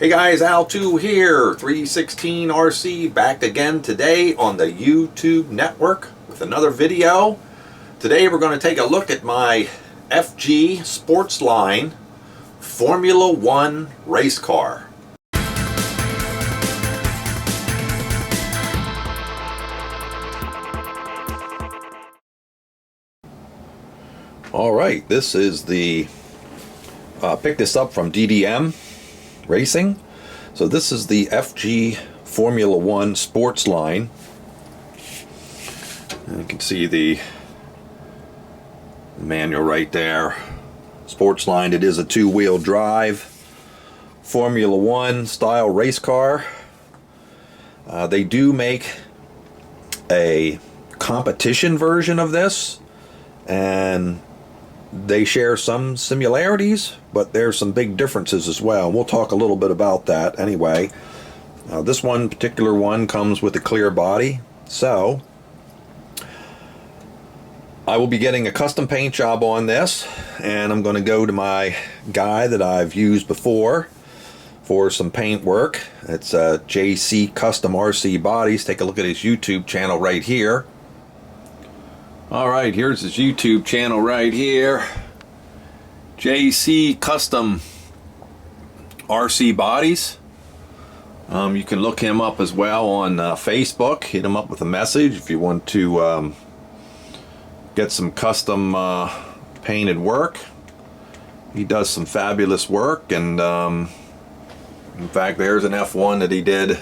Hey guys, Al2 here, 316 RC, back again today on the YouTube network with another video. Today we're going to take a look at my FG Sportsline Formula One race car. Alright, this is the, picked this up from DDM Racing. So this is the FG Formula One Sportsline. And you can see the manual right there. Sportsline, it is a two-wheel drive Formula One style race car. They do make a competition version of this, and they share some similarities, but there's some big differences as well. We'll talk a little bit about that anyway. This one particular one comes with a clear body, so I will be getting a custom paint job on this, and I'm going to go to my guy that I've used before for some paint work. It's JC Custom RC Bodies. Take a look at his YouTube channel right here. Alright, here's his YouTube channel right here. JC Custom RC Bodies. You can look him up as well on Facebook. Hit him up with a message if you want to get some custom painted work. He does some fabulous work, and in fact there's an F1 that he did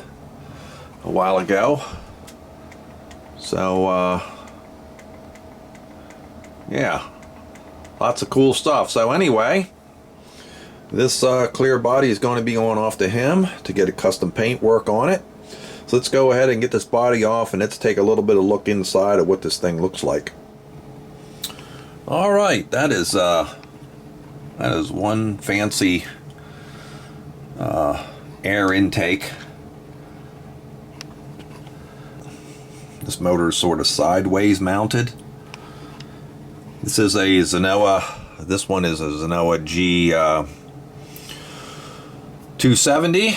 a while ago. So yeah, lots of cool stuff. So anyway, this clear body is going to be going off to him to get a custom paint work on it. So let's go ahead and get this body off, and let's take a little bit of look inside of what this thing looks like. All right, that is one fancy air intake. This motor is sort of sideways mounted. This is a Zenoa, this one is a Zenoa G 270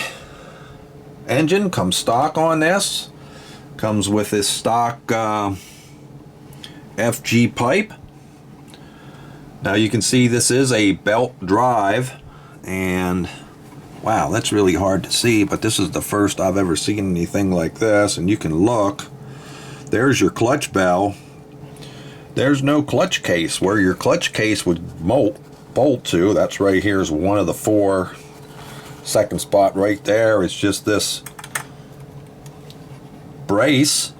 engine. Comes stock on this. Comes with this stock FG pipe. Now you can see this is a belt drive, and wow, that's really hard to see, but this is the first I've ever seen anything like this. And you can look, there's your clutch bell. There's no clutch case where your clutch case would bolt to. That's right here is one of the four. Second spot right there is just this brace.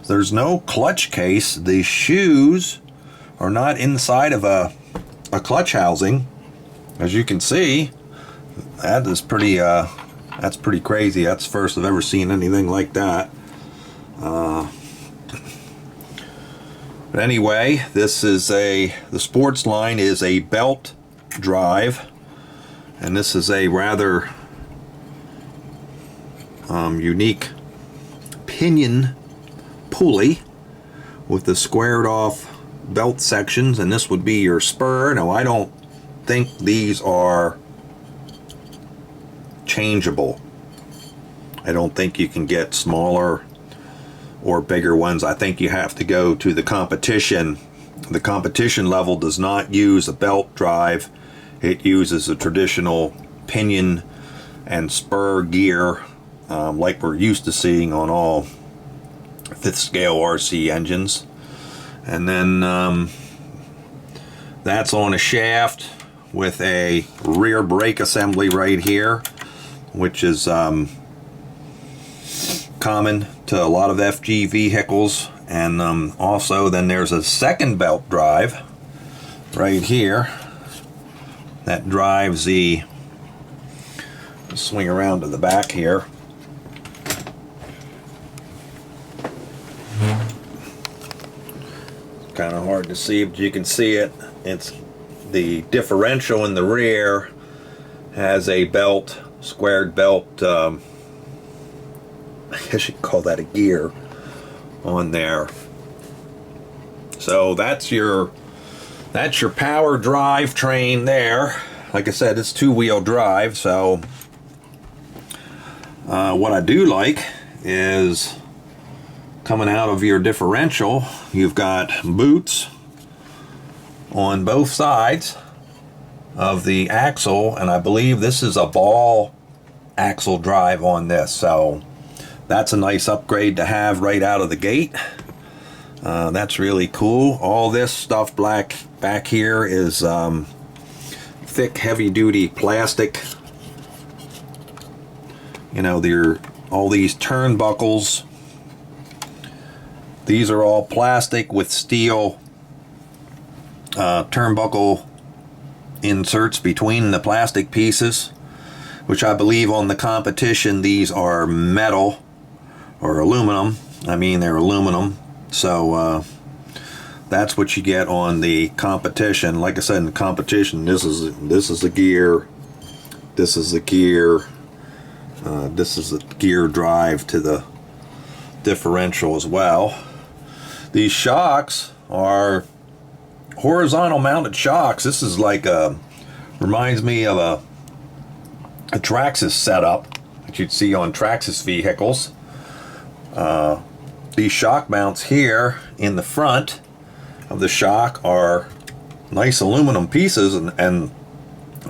There's no clutch case. The shoes are not inside of a clutch housing. As you can see, that is pretty that's pretty crazy. That's the first I've ever seen anything like that. But anyway, this is the Sportsline is a belt drive, and this is a rather unique pinion pulley with the squared off belt sections, and this would be your spur. Now I don't think these are changeable. I don't think you can get smaller or bigger ones. I think you have to go to the competition. The competition level does not use a belt drive. It uses a traditional pinion and spur gear, like we're used to seeing on all 5th scale RC engines. And then that's on a shaft with a rear brake assembly right here, which is common to a lot of FG vehicles. And also then there's a second belt drive right here that drives the, swing around to the back here, kind of hard to see, but you can see it. It's the differential in the rear has a belt, squared belt, I guess you could call that a gear on there. So that's your power drive train there. Like I said, it's two-wheel drive, so What I do like is coming out of your differential, you've got boots on both sides of the axle, and I believe this is a ball axle drive on this, so that's a nice upgrade to have right out of the gate. That's really cool. All this stuff back here is thick, heavy-duty plastic. You know, all these turnbuckles. These are all plastic with steel turnbuckle inserts between the plastic pieces, which I believe on the competition these are metal or aluminum. I mean, they're aluminum. So that's what you get on the competition. Like I said, in the competition, this is the gear, this is the gear, this is the gear drive to the differential as well. These shocks are horizontal mounted shocks. This is like reminds me of a Traxxas setup that you'd see on Traxxas vehicles. These shock mounts here in the front of the shock are nice aluminum pieces, and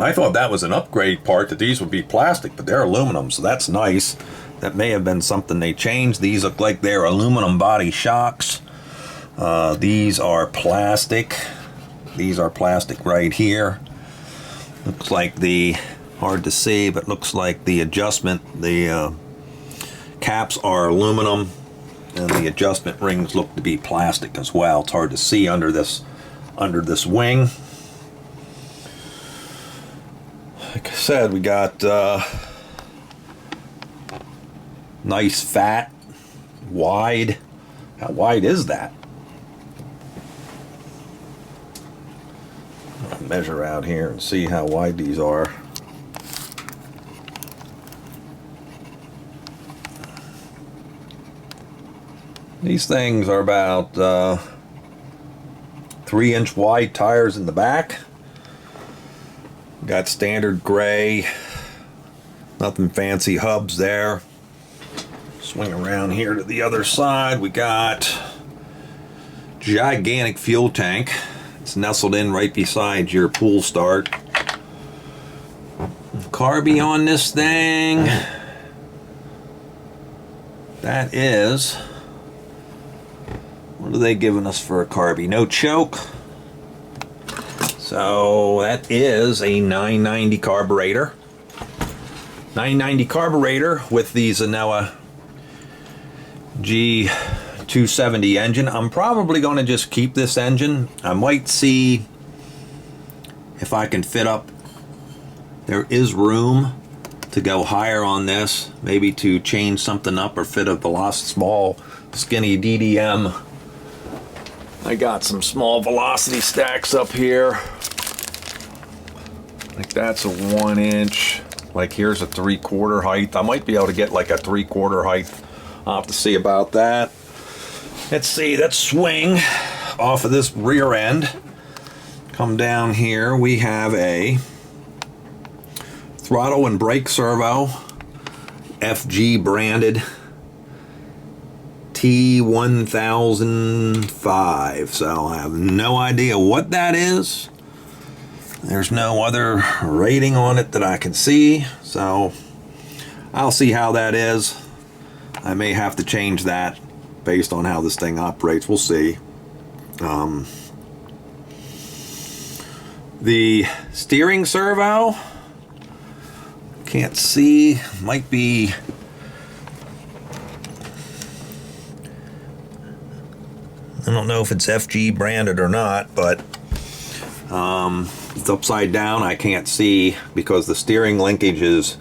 I thought that was an upgrade part, that these would be plastic, but they're aluminum, so that's nice. That may have been something they changed. These look like they're aluminum body shocks. These are plastic. These are plastic right here. Looks like hard to see, but looks like the adjustment, the caps are aluminum, and the adjustment rings look to be plastic as well. It's hard to see under this wing. Like I said, we got nice, fat, wide. How wide is that? I'll measure out here and see how wide these are. These things are about 3-inch wide tires in the back. Got standard gray, nothing fancy hubs there. Swing around here to the other side. We got gigantic fuel tank. It's nestled in right beside your pull start. Carby on this thing. That is, what are they giving us for a carby? No choke. So that is a 990 carburetor. 990 carburetor with the Zenoa G270 engine. I'm probably going to just keep this engine. I might see if I can fit up. There is room to go higher on this, maybe to change something up or fit a small skinny DDM. I got some small velocity stacks up here. Like that's a 1-inch. Like here's a 3/4 height. I might be able to get like a 3/4 height. I'll have to see about that. Let's see, let's swing off of this rear end. Come down here, we have a throttle and brake servo, FG branded T1005. So I have no idea what that is. There's no other rating on it that I can see, so I'll see how that is. I may have to change that based on how this thing operates. We'll see. The steering servo, can't see, might be, I don't know if it's FG branded or not, but it's upside down. I can't see because the steering linkage is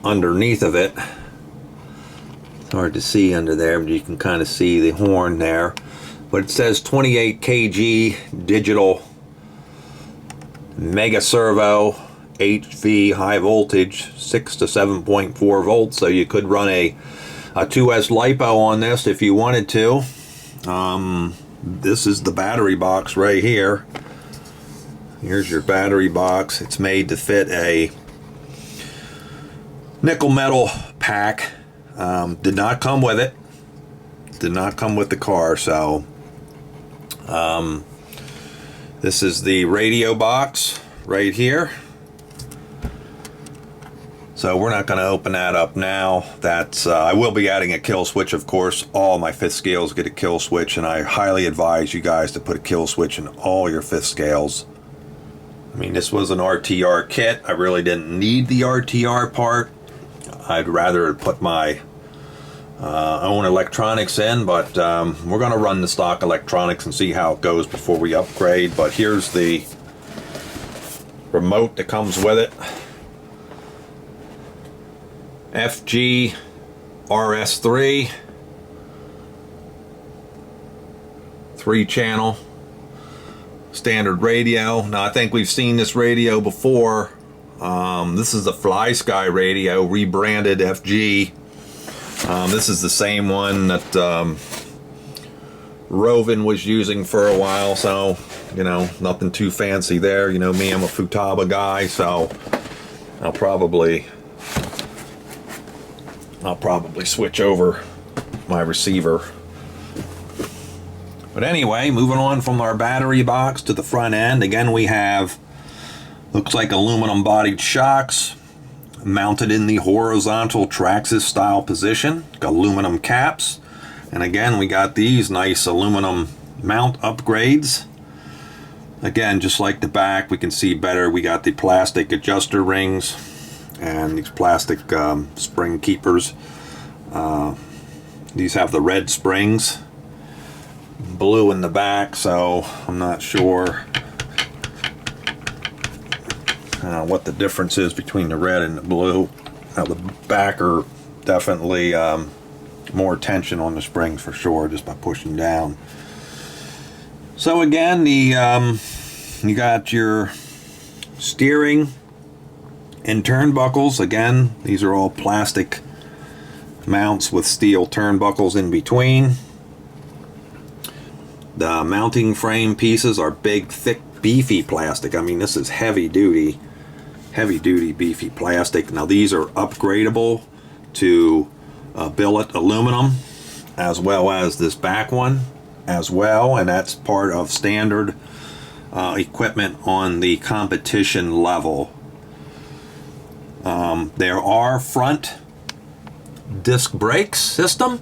underneath of it. It's hard to see under there, but you can kind of see the horn there. But it says 28 kg digital mega servo, HV high voltage, 6 to 7.4 volts. So you could run a 2S LiPo on this if you wanted to. This is the battery box right here. Here's your battery box. It's made to fit a nickel metal pack. Did not come with it. Did not come with the car. So this is the radio box right here. So we're not going to open that up now. That's I will be adding a kill switch, of course. All my fifth scales get a kill switch, and I highly advise you guys to put a kill switch in all your fifth scales. I mean, this was an RTR kit. I really didn't need the RTR part. I'd rather put my own electronics in, but we're going to run the stock electronics and see how it goes before we upgrade. But here's the remote that comes with it. FG RS3 3-channel standard radio. Now I think we've seen this radio before. This is the Fly Sky radio, rebranded FG. This is the same one that Rovin was using for a while, so you know, nothing too fancy there. You know me, I'm a Futaba guy, so I'll probably switch over my receiver. But anyway, moving on from our battery box to the front end, again we have, looks like aluminum bodied shocks mounted in the horizontal Traxxas style position, aluminum caps, and again we got these nice aluminum mount upgrades. Again, just like the back, we can see better. We got the plastic adjuster rings and these plastic spring keepers. These have the red springs, blue in the back, so I'm not sure what the difference is between the red and the blue. Now the back are definitely more tension on the springs for sure, just by pushing down. So again, the you got your steering and turnbuckles. Again, these are all plastic mounts with steel turnbuckles in between. The mounting frame pieces are big, thick, beefy plastic. I mean, this is heavy duty, beefy plastic. Now these are upgradable to billet aluminum, as well as this back one as well, and that's part of standard equipment on the competition level. There are front disc brakes system,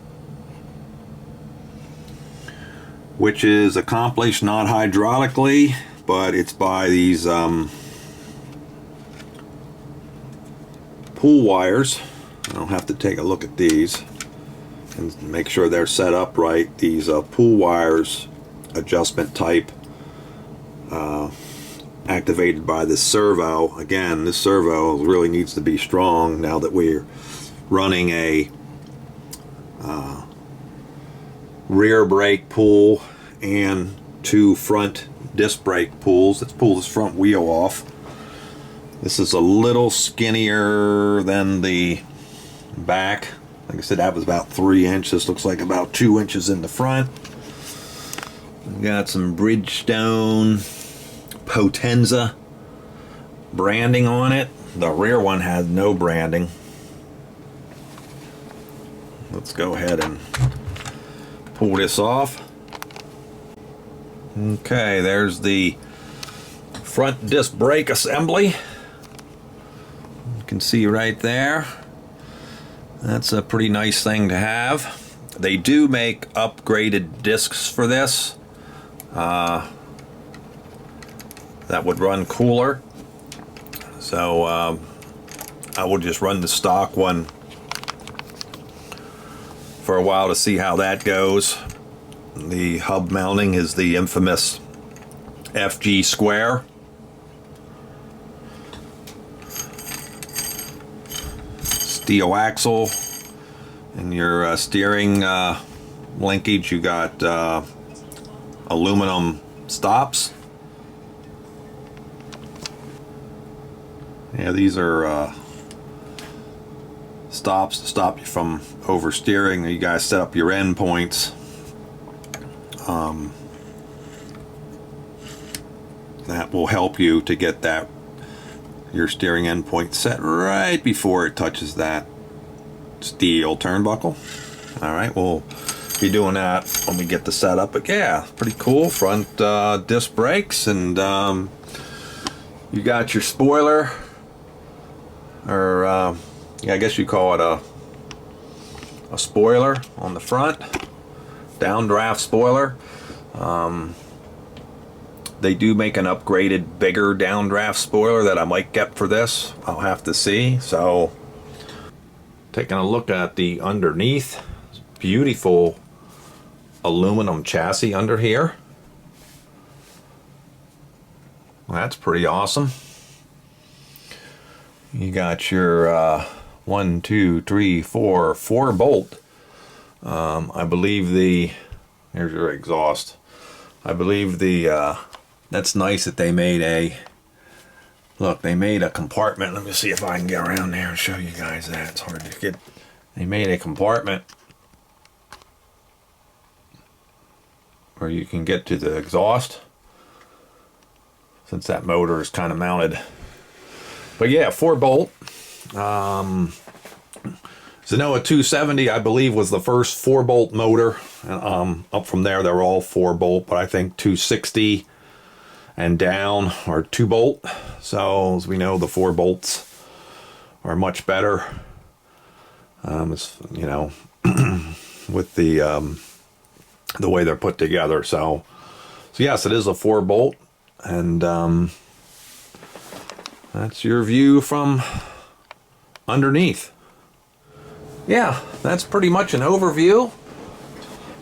which is accomplished not hydraulically, but it's by these pull wires. I'll have to take a look at these and make sure they're set up right. These pull wires, adjustment type, activated by this servo. Again, this servo really needs to be strong now that we're running a rear brake pull and 2 front disc brake pulls. Let's pull this front wheel off. This is a little skinnier than the back. Like I said, that was about 3 inches. This looks like about 2 inches in the front. We've got some Bridgestone Potenza branding on it. The rear one has no branding. Let's go ahead and pull this off. Okay, there's the front disc brake assembly. You can see right there. That's a pretty nice thing to have. They do make upgraded discs for this that would run cooler. So I will just run the stock one for a while to see how that goes. The hub mounting is the infamous FG square. Steel axle. And your steering linkage, you got aluminum stops. Yeah, these are stops to stop you from oversteering. You guys set up your end points. That will help you to get your steering end point set right before it touches that steel turnbuckle. All right, we'll be doing that when we get the setup. But yeah, pretty cool. Front disc brakes, and you got your spoiler, or yeah, I guess you call it a spoiler on the front, downdraft spoiler. They do make an upgraded, bigger downdraft spoiler that I might get for this. I'll have to see. So, taking a look at the underneath, beautiful aluminum chassis under here. Well, that's pretty awesome. You got your 1, 2, 3, 4 bolt. I believe here's your exhaust. I believe that's nice that they made they made a compartment. Let me see if I can get around there and show you guys that. It's hard to get. They made a compartment where you can get to the exhaust, since that motor is kind of mounted. But yeah, 4 bolt. Zenoa 270, I believe, was the first 4 bolt motor. Up from there, they were all 4 bolt, but I think 260 and down are 2 bolt. So as we know, the 4 bolts are much better. It's, you know, with the way they're put together. So yes, it is a 4 bolt, and that's your view from underneath. Yeah, that's pretty much an overview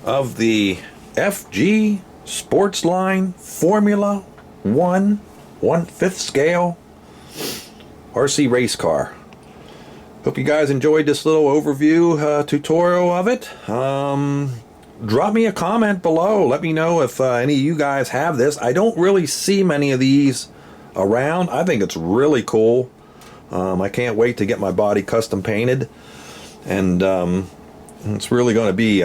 of the FG Sportsline Formula 1 1/5 scale RC race car. Hope you guys enjoyed this little overview tutorial of it. Drop me a comment below. Let me know if any of you guys have this. I don't really see many of these around. I think it's really cool. I can't wait to get my body custom painted, and it's really going to be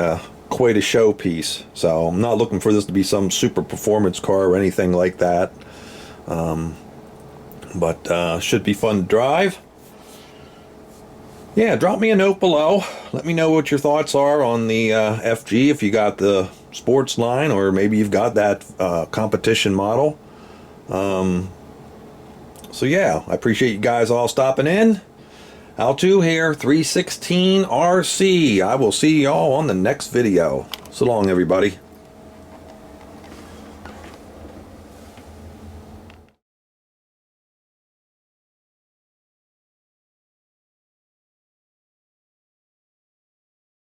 quite a showpiece. So I'm not looking for this to be some super performance car or anything like that, but should be fun to drive. Yeah, drop me a note below. Let me know what your thoughts are on the FG, if you got the Sportsline, or maybe you've got that competition model. So yeah, I appreciate you guys all stopping in. Al2 here, 316 RC. I will see y'all on the next video. So long, everybody.